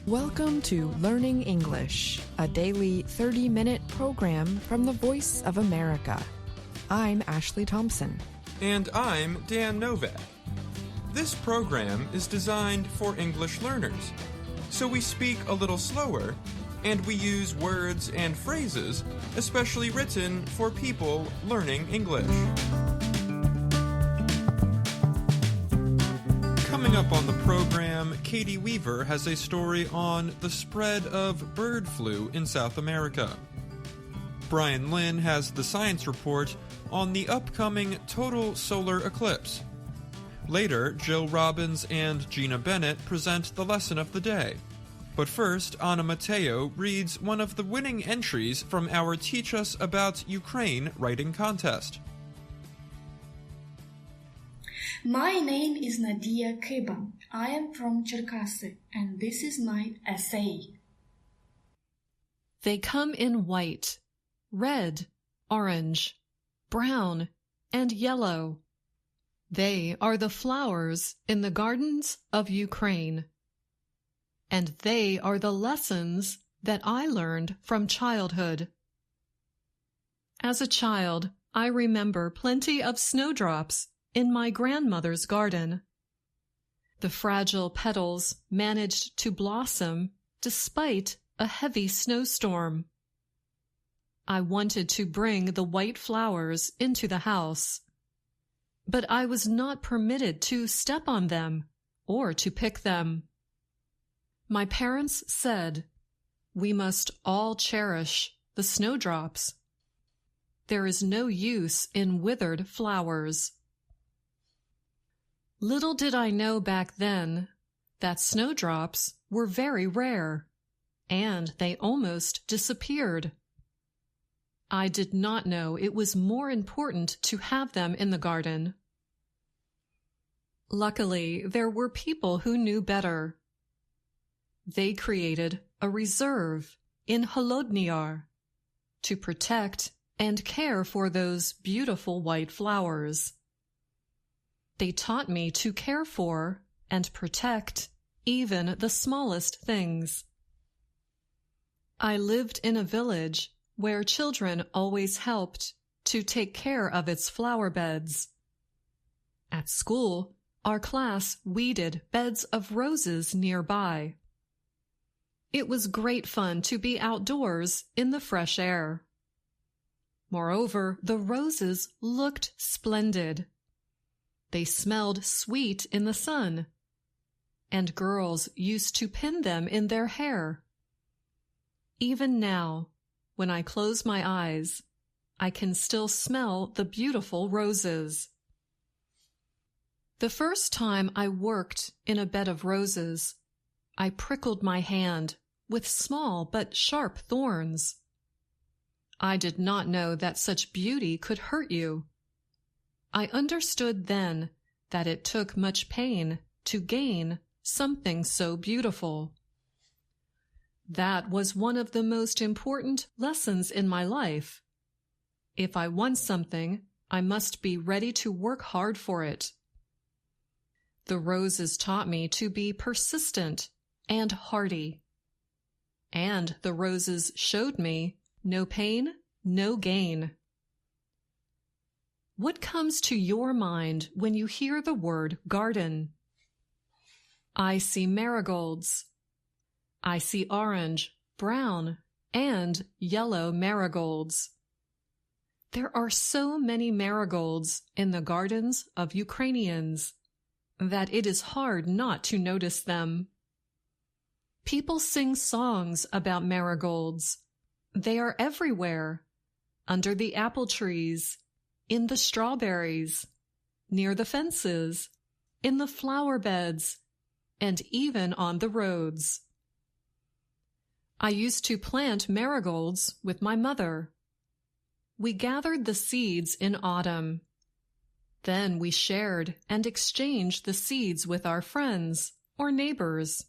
Welcome to Learning English, a daily 30-minute program from the Voice of America. I'm Ashley Thompson. And I'm Dan Novak. This program is designed for English learners, so we speak a little slower and we use words and phrases especially written for people learning English. Coming up on the program, Katie Weaver has a story on the spread of bird flu in South America. Brian Lynn has the science report on the upcoming total solar eclipse. Later, Jill Robbins and Gina Bennett present the lesson of the day. But first, Anna Mateo reads one of the winning entries from our Teach Us About Ukraine writing contest. My name is Nadia Kyba. I am from Cherkasy, and this is my essay. They come in white, red, orange, brown, and yellow. They are the flowers in the gardens of Ukraine. And they are the lessons that I learned from childhood. As a child, I remember plenty of snowdrops in my grandmother's garden. The fragile petals managed to blossom despite a heavy snowstorm. I wanted to bring the white flowers into the house, but I was not permitted to step on them or to pick them. My parents said, "We must all cherish the snowdrops. There is no use in withered flowers." Little did I know back then that snowdrops were very rare, and they almost disappeared. I did not know it was more important to have them in the garden. Luckily, there were people who knew better. They created a reserve in Holodnyar to protect and care for those beautiful white flowers. They taught me to care for and protect even the smallest things. I lived in a village where children always helped to take care of its flower beds. At school, our class weeded beds of roses nearby. It was great fun to be outdoors in the fresh air. Moreover, the roses looked splendid. They smelled sweet in the sun, and girls used to pin them in their hair. Even now, when I close my eyes, I can still smell the beautiful roses. The first time I worked in a bed of roses, I prickled my hand with small but sharp thorns. I did not know that such beauty could hurt you. I understood then that it took much pain to gain something so beautiful. That was one of the most important lessons in my life. If I want something, I must be ready to work hard for it. The roses taught me to be persistent and hardy. And the roses showed me no pain, no gain. What comes to your mind when you hear the word garden? I see marigolds. I see orange, brown, and yellow marigolds. There are so many marigolds in the gardens of Ukrainians that it is hard not to notice them. People sing songs about marigolds. They are everywhere, under the apple trees, in the strawberries, near the fences, in the flower beds, and even on the roads. I used to plant marigolds with my mother. We gathered the seeds in autumn. Then we shared and exchanged the seeds with our friends or neighbors.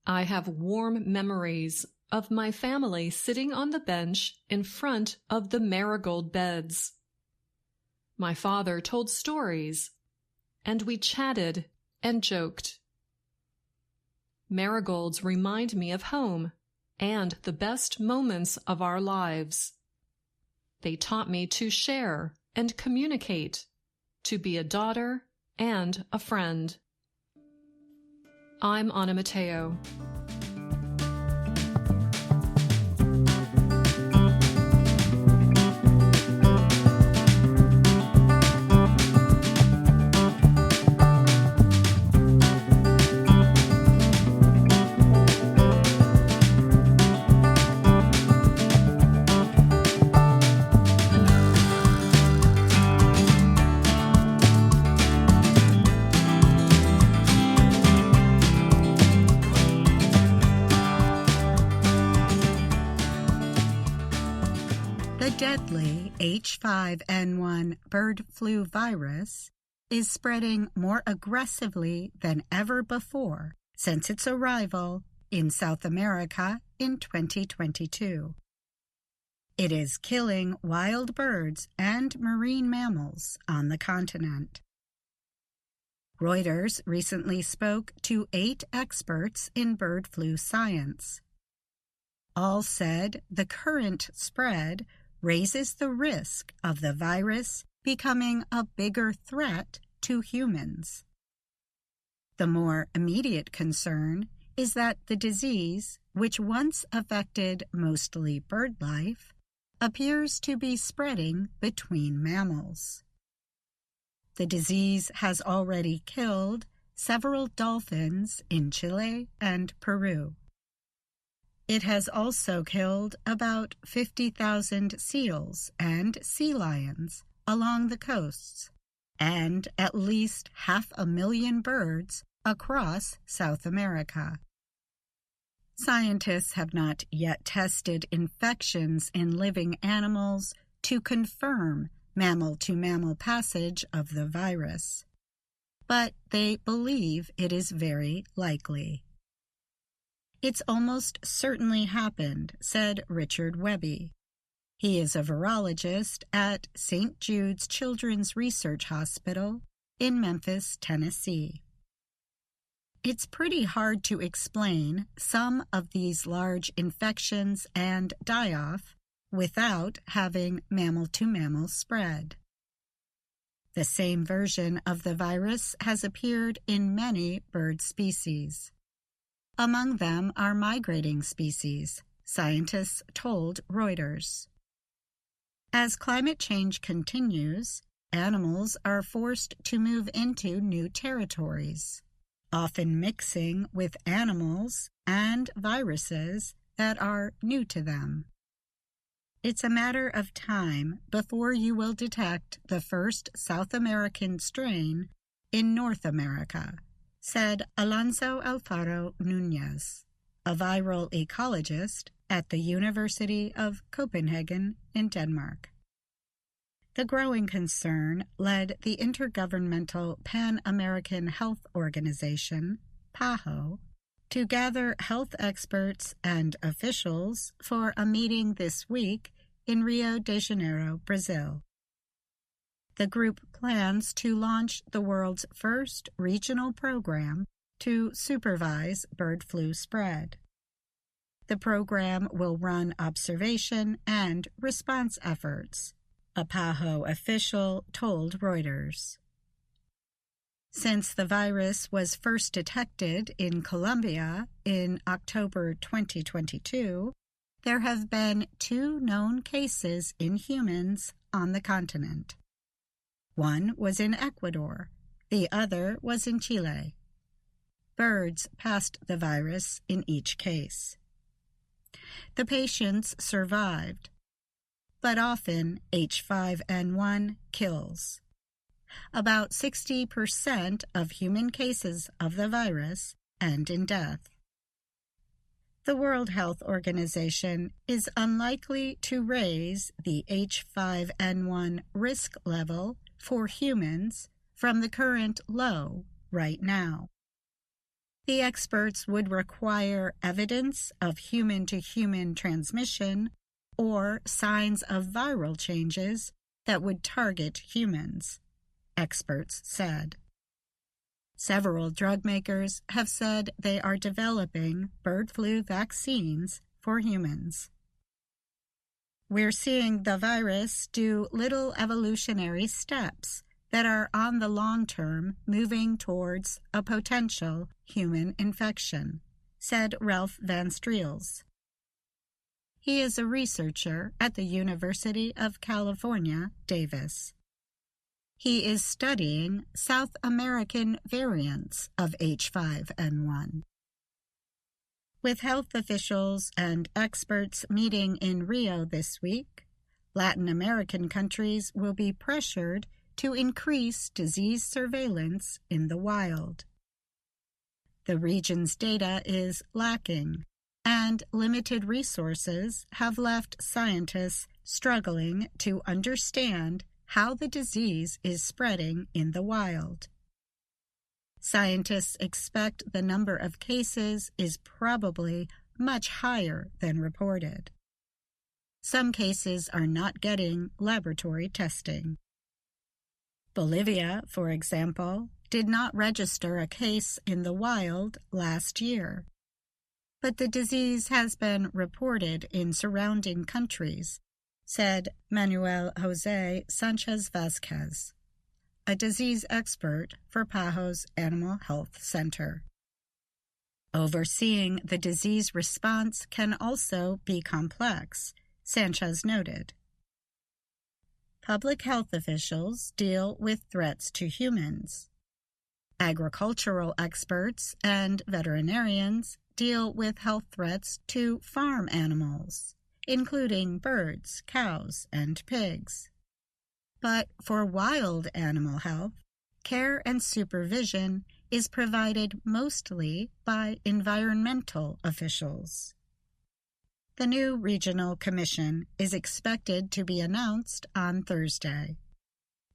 I have warm memories of my family sitting on the bench in front of the marigold beds. My father told stories, and we chatted and joked. Marigolds remind me of home and the best moments of our lives. They taught me to share and communicate, to be a daughter and a friend. I'm Anna Mateo. The deadly H5N1 bird flu virus is spreading more aggressively than ever before since its arrival in South America in 2022. It is killing wild birds and marine mammals on the continent. Reuters recently spoke to 8 experts in bird flu science. All said the current spread raises the risk of the virus becoming a bigger threat to humans. The more immediate concern is that the disease, which once affected mostly bird life, appears to be spreading between mammals. The disease has already killed several dolphins in Chile and Peru. It has also killed about 50,000 seals and sea lions along the coasts, and at least 500,000 birds across South America. Scientists have not yet tested infections in living animals to confirm mammal-to-mammal passage of the virus, but they believe it is very likely. It's almost certainly happened, said Richard Webby. He is a virologist at St. Jude's Children's Research Hospital in Memphis, Tennessee. It's pretty hard to explain some of these large infections and die-off without having mammal-to-mammal spread. The same version of the virus has appeared in many bird species. Among them are migrating species, scientists told Reuters. As climate change continues, animals are forced to move into new territories, often mixing with animals and viruses that are new to them. It's a matter of time before you will detect the first South American strain in North America, said Alonso Alfaro Núñez, a viral ecologist at the University of Copenhagen in Denmark. The growing concern led the Intergovernmental Pan-American Health Organization, PAHO, to gather health experts and officials for a meeting this week in Rio de Janeiro, Brazil. The group plans to launch the world's first regional program to supervise bird flu spread. The program will run observation and response efforts, a PAHO official told Reuters. Since the virus was first detected in Colombia in October 2022, there have been 2 known cases in humans on the continent. One was in Ecuador, the other was in Chile. Birds passed the virus in each case. The patients survived, but often H5N1 kills. About 60% of human cases of the virus end in death. The World Health Organization is unlikely to raise the H5N1 risk level for humans from the current low right now. The experts would require evidence of human-to-human transmission or signs of viral changes that would target humans, experts said. Several drug makers have said they are developing bird flu vaccines for humans. We're seeing the virus do little evolutionary steps that are on the long term moving towards a potential human infection, said Ralph Van Streels. He is a researcher at the University of California, Davis. He is studying South American variants of H5N1. With health officials and experts meeting in Rio this week, Latin American countries will be pressured to increase disease surveillance in the wild. The region's data is lacking, and limited resources have left scientists struggling to understand how the disease is spreading in the wild. Scientists expect the number of cases is probably much higher than reported. Some cases are not getting laboratory testing. Bolivia, for example, did not register a case in the wild last year, but the disease has been reported in surrounding countries, said Manuel Jose Sanchez Vasquez, a disease expert for PAHO's Animal Health Center. Overseeing the disease response can also be complex, Sanchez noted. Public health officials deal with threats to humans. Agricultural experts and veterinarians deal with health threats to farm animals, including birds, cows, and pigs. But for wild animal health, care and supervision is provided mostly by environmental officials. The new regional commission is expected to be announced on Thursday.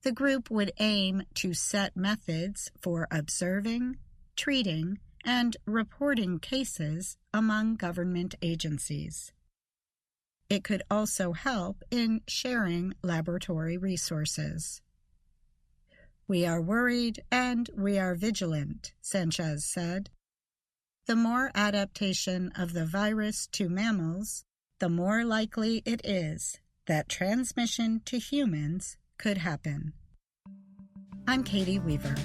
The group would aim to set methods for observing, treating, and reporting cases among government agencies. It could also help in sharing laboratory resources. We are worried and we are vigilant, Sanchez said. The more adaptation of the virus to mammals, the more likely it is that transmission to humans could happen. I'm Katie Weaver.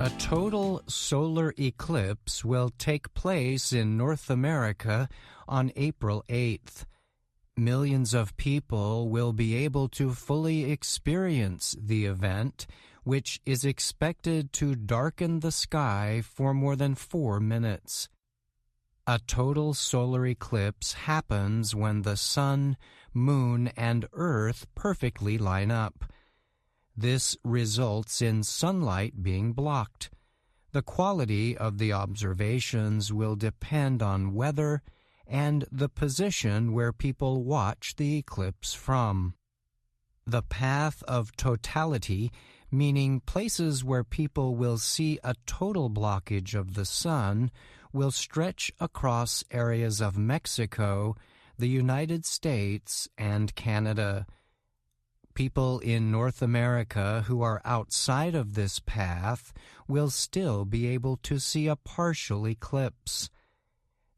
A total solar eclipse will take place in North America on April 8th. Millions of people will be able to fully experience the event, which is expected to darken the sky for more than 4 minutes. A total solar eclipse happens when the sun, moon, and earth perfectly line up. This results in sunlight being blocked. The quality of the observations will depend on weather and the position where people watch the eclipse from. The path of totality, meaning places where people will see a total blockage of the sun, will stretch across areas of Mexico, the United States, and Canada. People in North America who are outside of this path will still be able to see a partial eclipse.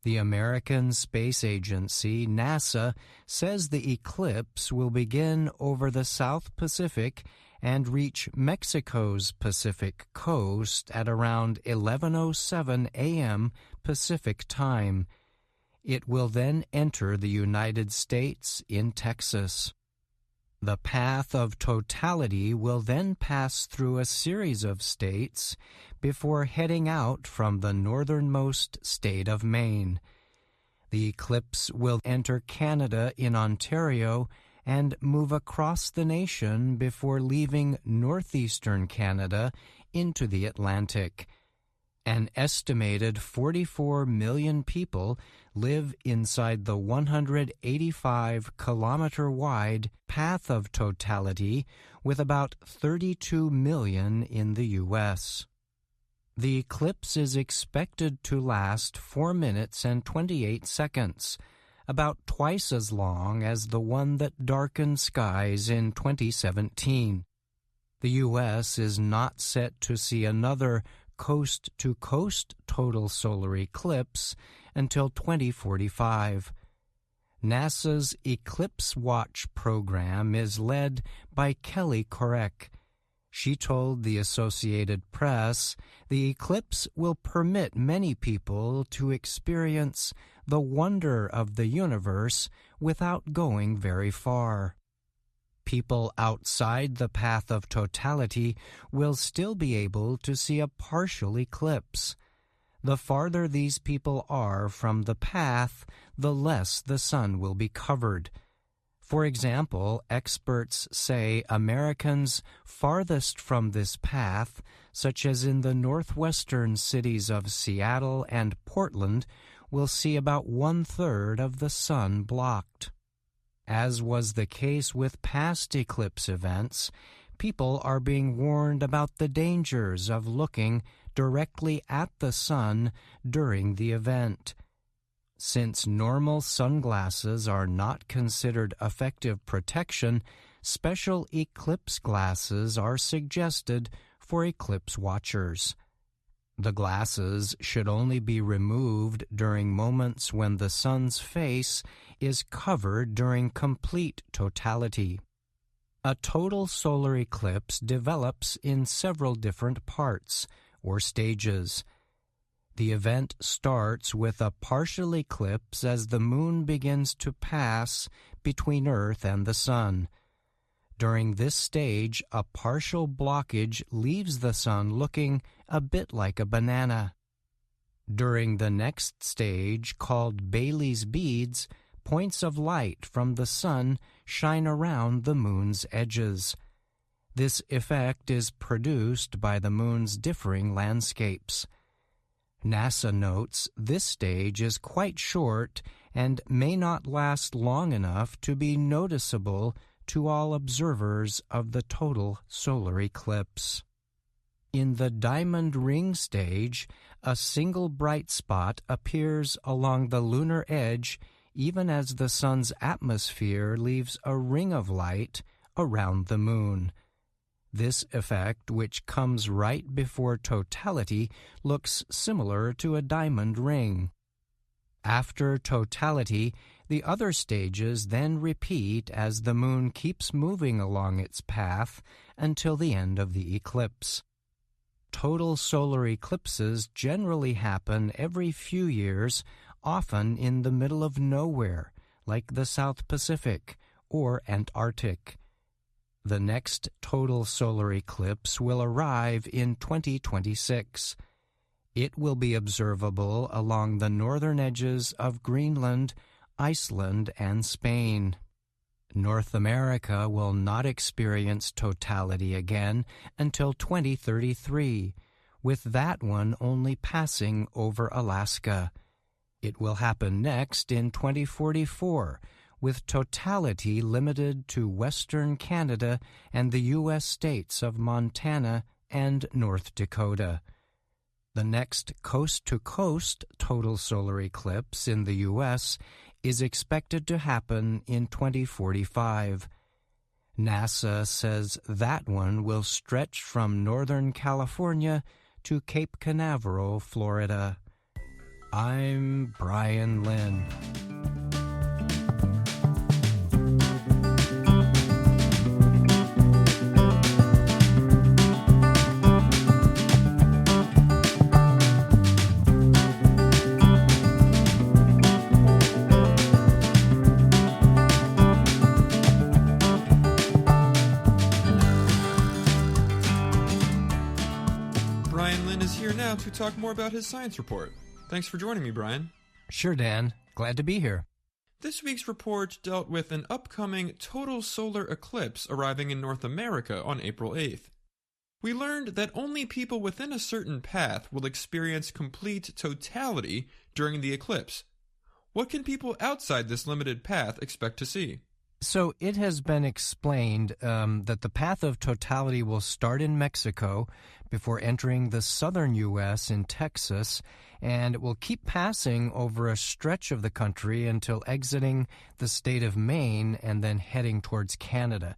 The American Space Agency, NASA, says the eclipse will begin over the South Pacific and reach Mexico's Pacific coast at around 11:07 a.m. Pacific time. It will then enter the United States in Texas. The path of totality will then pass through a series of states before heading out from the northernmost state of Maine. The eclipse will enter Canada in Ontario and move across the nation before leaving northeastern Canada into the Atlantic. An estimated 44 million people live inside the 185-kilometer-wide path of totality, with about 32 million in the U.S. The eclipse is expected to last 4 minutes and 28 seconds, about twice as long as the one that darkened skies in 2017. The U.S. is not set to see another coast-to-coast total solar eclipse until 2045. NASA's Eclipse Watch program is led by Kelly Korek. She told the Associated Press the eclipse will permit many people to experience the wonder of the universe without going very far. People outside the path of totality will still be able to see a partial eclipse. The farther these people are from the path, the less the sun will be covered. For example, experts say Americans farthest from this path, such as in the northwestern cities of Seattle and Portland, will see about 1/3 of the sun blocked. As was the case with past eclipse events, people are being warned about the dangers of looking directly at the sun during the event. Since normal sunglasses are not considered effective protection, special eclipse glasses are suggested for eclipse watchers. The glasses should only be removed during moments when the sun's face is covered during complete totality. A total solar eclipse develops in several different parts or stages. The event starts with a partial eclipse as the moon begins to pass between Earth and the sun. During this stage, a partial blockage leaves the sun looking a bit like a banana. During the next stage, called Bailey's beads, points of light from the sun shine around the moon's edges. This effect is produced by the moon's differing landscapes. NASA notes this stage is quite short and may not last long enough to be noticeable to all observers of the total solar eclipse. In the diamond ring stage, a single bright spot appears along the lunar edge even as the sun's atmosphere leaves a ring of light around the moon. This effect, which comes right before totality, looks similar to a diamond ring. After totality, the other stages then repeat as the moon keeps moving along its path until the end of the eclipse. Total solar eclipses generally happen every few years, often in the middle of nowhere, like the South Pacific or Antarctic. The next total solar eclipse will arrive in 2026. It will be observable along the northern edges of Greenland, Iceland, and Spain. North America will not experience totality again until 2033, with that one only passing over Alaska. It will happen next in 2044, with totality limited to western Canada and the U.S. states of Montana and North Dakota. The next coast-to-coast total solar eclipse in the U.S. is expected to happen in 2045. NASA says that one will stretch from Northern California to Cape Canaveral, Florida. I'm Brian Lynn. To talk more about his science report. Thanks for joining me, Brian. Sure, Dan. Glad to be here. This week's report dealt with an upcoming total solar eclipse arriving in North America on April 8th. We learned that only people within a certain path will experience complete totality during the eclipse. What can people outside this limited path expect to see? So it has been explained that the path of totality will start in Mexico before entering the southern U.S. in Texas, and it will keep passing over a stretch of the country until exiting the state of Maine and then heading towards Canada.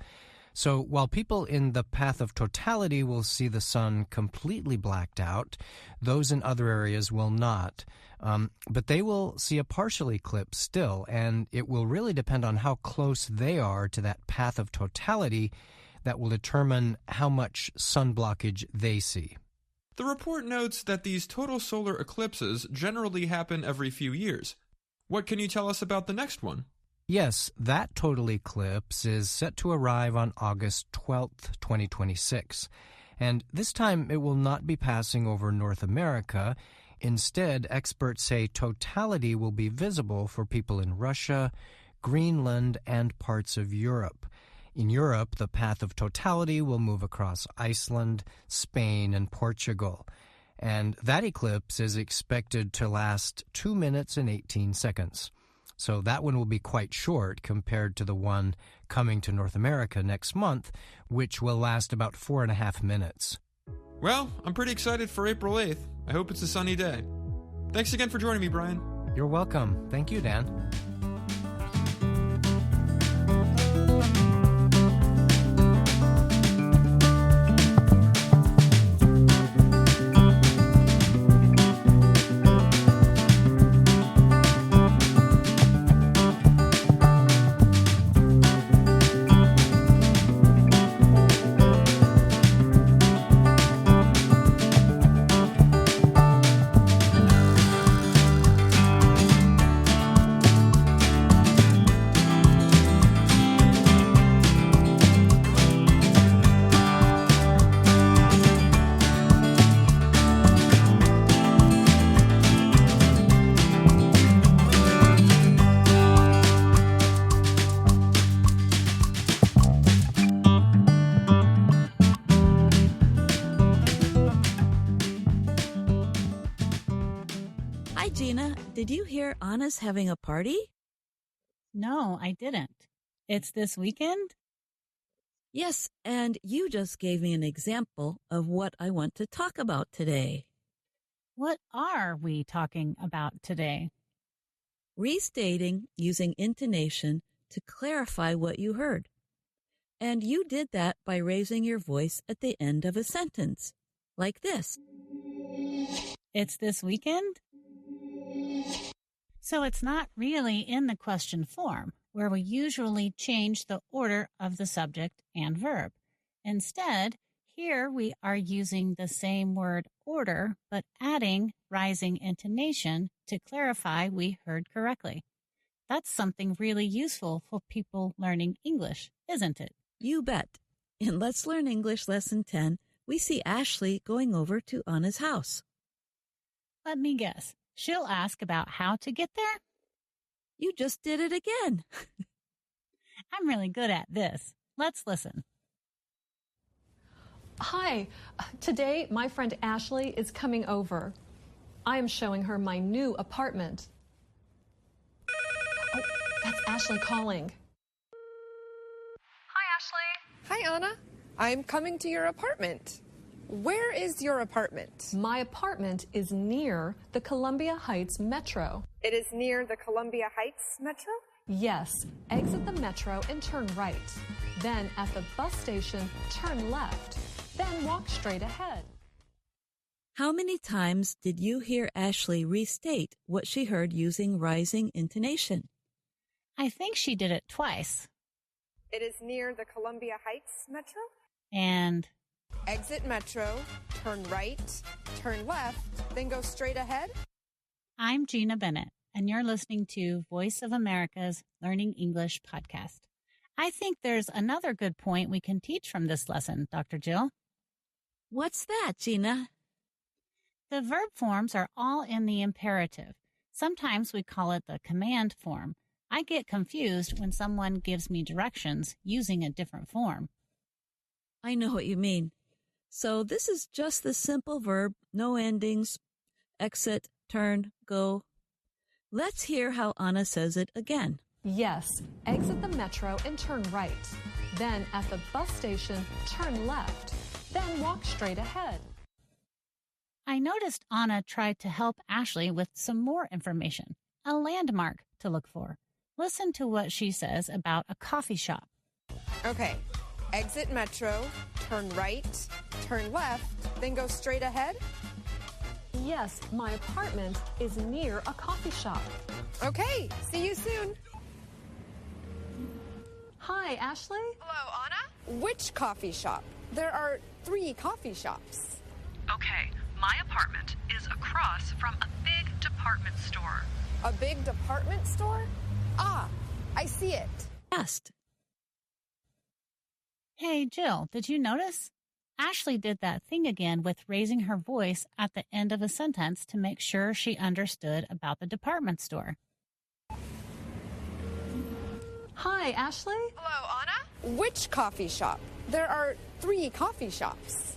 So while people in the path of totality will see the sun completely blacked out, those in other areas will not. But they will see a partial eclipse still, and it will really depend on how close they are to that path of totality that will determine how much sun blockage they see. The report notes that these total solar eclipses generally happen every few years. What can you tell us about the next one? Yes, that total eclipse is set to arrive on August 12th, 2026. And this time it will not be passing over North America. Instead, experts say totality will be visible for people in Russia, Greenland, and parts of Europe. In Europe, the path of totality will move across Iceland, Spain, and Portugal. And that eclipse is expected to last 2 minutes and 18 seconds. So that one will be quite short compared to the one coming to North America next month, which will last about 4.5 minutes. Well, I'm pretty excited for April 8th. I hope it's a sunny day. Thanks again for joining me, Brian. You're welcome. Thank you, Dan. Hi, Gina. Did you hear Anna's having a party? No, I didn't. It's this weekend? Yes, and you just gave me an example of what I want to talk about today. What are we talking about today? Restating using intonation to clarify what you heard. And you did that by raising your voice at the end of a sentence, like this. It's this weekend? So it's not really in the question form, where we usually change the order of the subject and verb. Instead, here we are using the same word order, but adding rising intonation to clarify we heard correctly. That's something really useful for people learning English, isn't it? You bet. In Let's Learn English Lesson 10, we see Ashley going over to Anna's house. Let me guess. She'll ask about how to get there? You just did it again. I'm really good at this. Let's listen. Hi, today my friend Ashley is coming over. I am showing her my new apartment. Oh, that's Ashley calling. Hi, Ashley. Hi, Anna. I'm coming to your apartment. Where is your apartment? My apartment is near the Columbia Heights Metro. It is near the Columbia Heights Metro? Yes, exit the metro and turn right. Then at the bus station, turn left. Then walk straight ahead. How many times did you hear Ashley restate what she heard using rising intonation? I think she did it twice. It is near the Columbia Heights Metro? And Exit metro, turn right, turn left, then go straight ahead. I'm Gina Bennett, and you're listening to Voice of America's Learning English podcast. I think there's another good point we can teach from this lesson, Dr. Jill. What's that, Gina? The verb forms are all in the imperative. Sometimes we call it the command form. I get confused when someone gives me directions using a different form. I know what you mean. So this is just the simple verb, no endings, exit, turn, go. Let's hear how Anna says it again. Yes, exit the metro and turn right. Then at the bus station, turn left. Then walk straight ahead. I noticed Anna tried to help Ashley with some more information, a landmark to look for. Listen to what she says about a coffee shop. Okay. Exit metro, turn right, turn left, then go straight ahead? Yes, my apartment is near a coffee shop. Okay, see you soon. Hi, Ashley. Hello, Anna? Which coffee shop? There are 3 coffee shops. Okay, my apartment is across from a big department store. A big department store? Ah, I see it. Asked. Hey, Jill, did you notice? Ashley did that thing again with raising her voice at the end of a sentence to make sure she understood about the department store. Hi, Ashley. Hello, Anna? Which coffee shop? There are 3 coffee shops.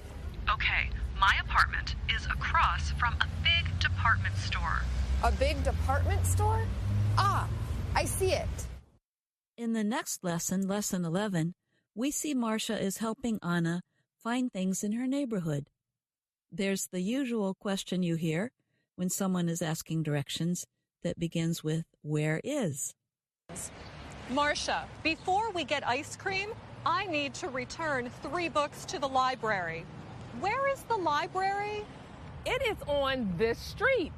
Okay, my apartment is across from a big department store. A big department store? Ah, I see it. In the next lesson, lesson 11, we see Marcia is helping Anna find things in her neighborhood. There's the usual question you hear when someone is asking directions that begins with, where is? Marcia, before we get ice cream, I need to return 3 books to the library. Where is the library? It is on this street,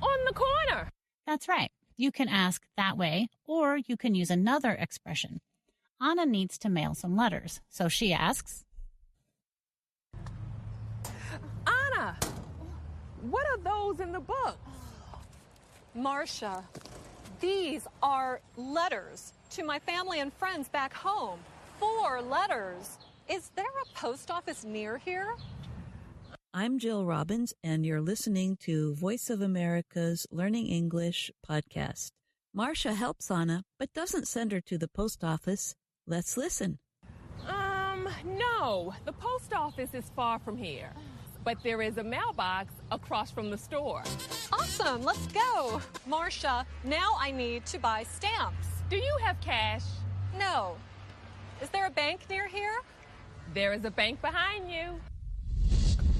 on the corner. That's right. You can ask that way, or you can use another expression. Anna needs to mail some letters, so she asks, Anna, what are those in the book? Marcia, these are letters to my family and friends back home. 4 letters. Is there a post office near here? I'm Jill Robbins, and you're listening to Voice of America's Learning English podcast. Marcia helps Anna, but doesn't send her to the post office. Let's listen. No, the post office is far from here, but there is a mailbox across from the store. Awesome, let's go. Marcia, now I need to buy stamps. Do you have cash? No. Is there a bank near here? There is a bank behind you.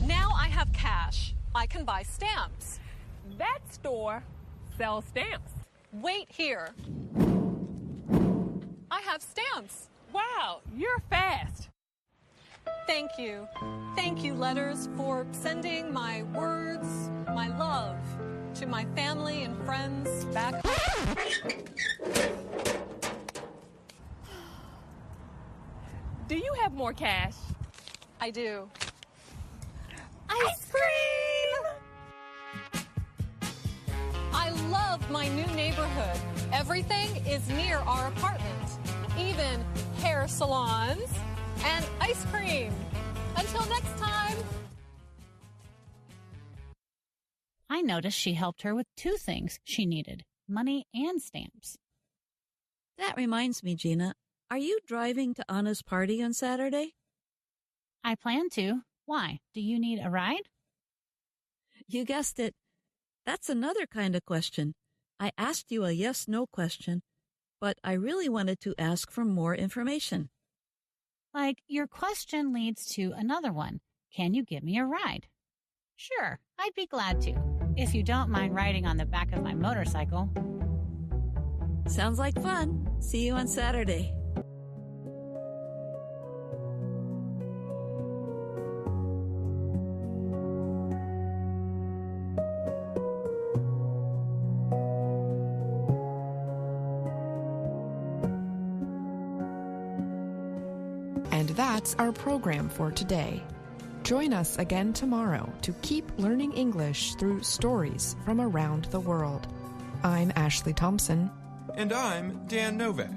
Now I have cash. I can buy stamps. That store sells stamps. Wait here. I have stamps. Wow, you're fast. Thank you. Thank you, letters, for sending my words, my love, to my family and friends back home. Do you have more cash? I do. Ice cream! I love my new neighborhood. Everything is near our apartment. Even hair salons and ice cream. Until next time. I noticed she helped her with 2 things she needed, money and stamps. That reminds me, Gina, are you driving to Anna's party on Saturday? I plan to. Why? Do you need a ride? You guessed it. That's another kind of question. I asked you a yes-no question, but I really wanted to ask for more information. Like, your question leads to another one. Can you give me a ride? Sure, I'd be glad to, if you don't mind riding on the back of my motorcycle. Sounds like fun. See you on Saturday. And that's our program for today. Join us again tomorrow to keep learning English through stories from around the world. I'm Ashley Thompson. And I'm Dan Novak.